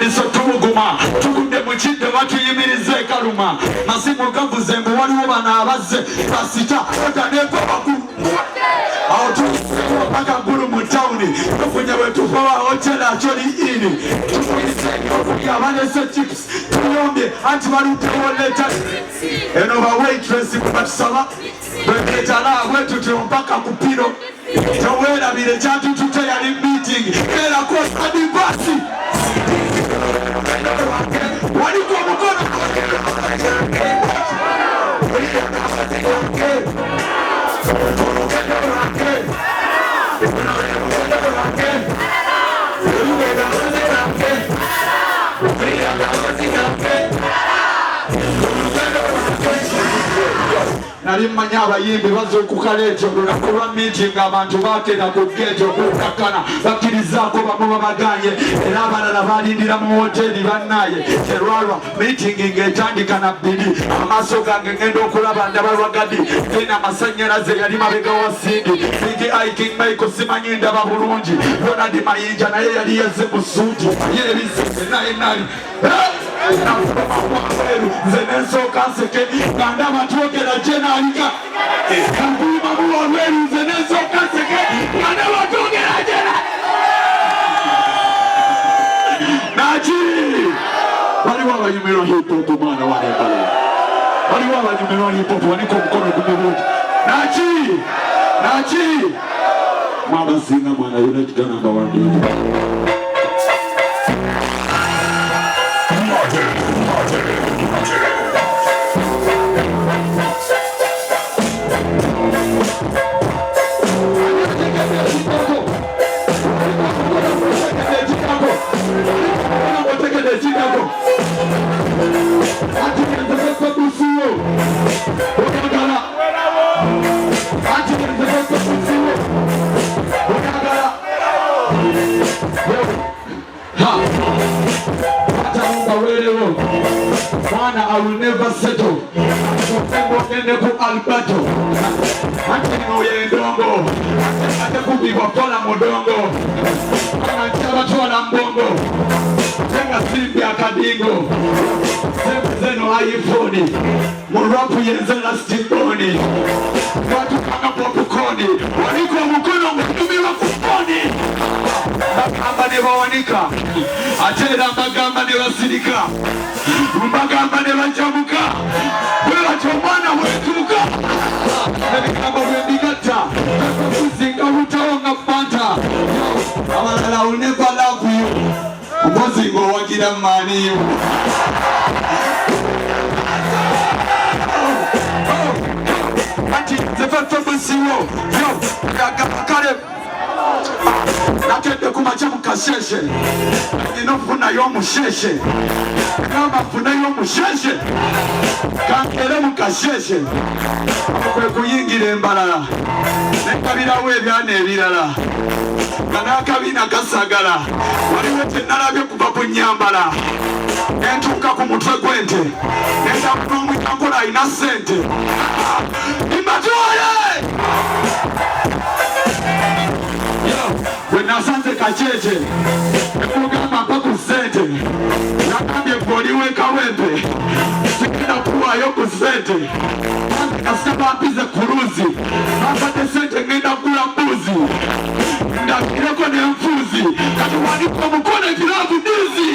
tutandise tubuguma tugudde mu kidde batuyimiriza ekaluma masimu gavuze mbu waliwo bano abazze basita otaneeko bakulu awo tulisewo paka gulu mu tawuni tufunye bwe tuva wa hoteli akyoli ini tufunye abanese chips tuyombye anti baluddewo leta eno ba waitress batusaba bwetala bwetutyo mpaka ku piro teweerabire kyatutute yali meeting erako sadibasi waliko omukono nali mmanya abayimbi bazuukuka leetyo olunaku lwa meeting abantu baatera ku geeti okukakkana bakkirizaako bamu babaganye era abalala balindira mu hoteri bannaye terwalwa meeting ng'etandika na bbiri amaaso gange ngenda okulaba ndabalwagadi ina amasannyalaze yali mabega wa sindi bigi aiking michael simanyi ndaba bulungi ronald mayinja naye yali yazze mu suuti yeebizise naye nali nze nensooka nseke nga ndaba twogera jenalika kankuuma muwalweru nze nensooka nseke nga ndaba twogera jena naki waliwo abanyumirwa hipopu mwana wane Mbarara waliwo abanyumirwa hipopu waniko omukono gumubungi naki mwabasinga mwana United number 1 I will never settle. Alberto, Antino Yendongo, Atakubi Wakola Modongo, Anachaba Mbongo, Tenga Silvia Kadingo, Zeno Ayifoni, Murapu Yenzela Stiboni, Watu Kanga Popukoni, Waniko Mukono Mutumi Wakuponi, Magamba Neva Wanika, Atela Magamba Neva Sidika, Magamba Neva Jamuka, Wela Chomana Wetuka, Nebikamba Webigata, Kuzinga Utaonga Fanta, I will never love you. Muzingo wagira mani. Anti the Feffe Busi yo kagakale nakende kumacha mukasheshe inofuna yo musheshe kama funa yo musheshe kankere mukasheshe akwe kuyingira Mbarara nekabira we byane ebirala kanakabina gasagala waliwo tenalabye kuva ku Nyambala entuuka ku mutwe gw'ente nenda kunomu Ankole ayina ssente imbatwale bwe nasanze kaceece ekugamba mpa ku ssente nakambye gw'oliwo ekawempe sigenda kuwaayo ku ssente kasita bampize ku luzi bampadde ssente ngenda kugula mbuzi ndakireko n'enfuuzi kati waniko omukono ekiravu dizi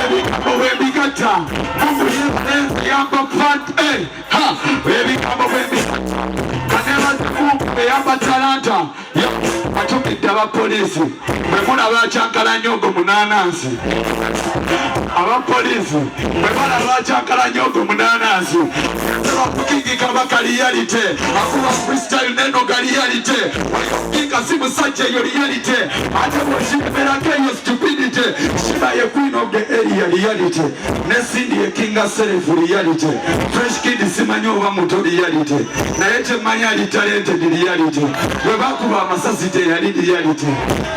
ebigambo bwembigata mumulyensi yamba fat ebigambo bwembigata kanebazimu eyamba talanta atumidde abapoliisi bwemulaba akyankala nyogo munanansi abapoliisi bwebalaba akyankala nyogo munanansi abakukingi kabaka liyalite akuba freestyle neno ga liyalite wayokinga si musajja eyo liyalite ate bwekiremerako eyo stupidity shiba ye queen of the area liyalite nesindi ye kinga self liyalite fresh kid simanyi oba muto liyalite naye temanyi ali talented liyalite bwebakuba amasasi teyali liyalite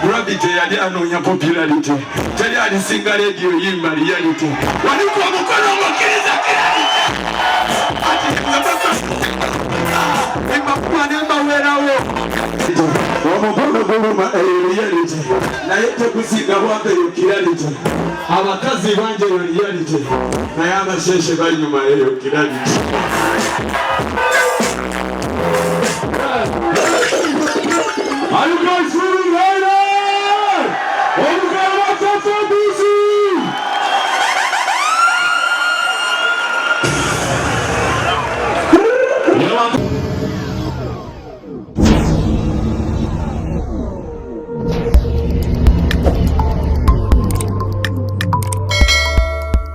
gravity yali anoonya popularity teri alisinga radio yimba liyalite waliko omukono omukiriza kiralite Emma Nemba werawo omukono guluma reality naye tekusinga bwambe yo kiralite abakazi banje yo reality naye Abasheshe Banyuma yo kiralite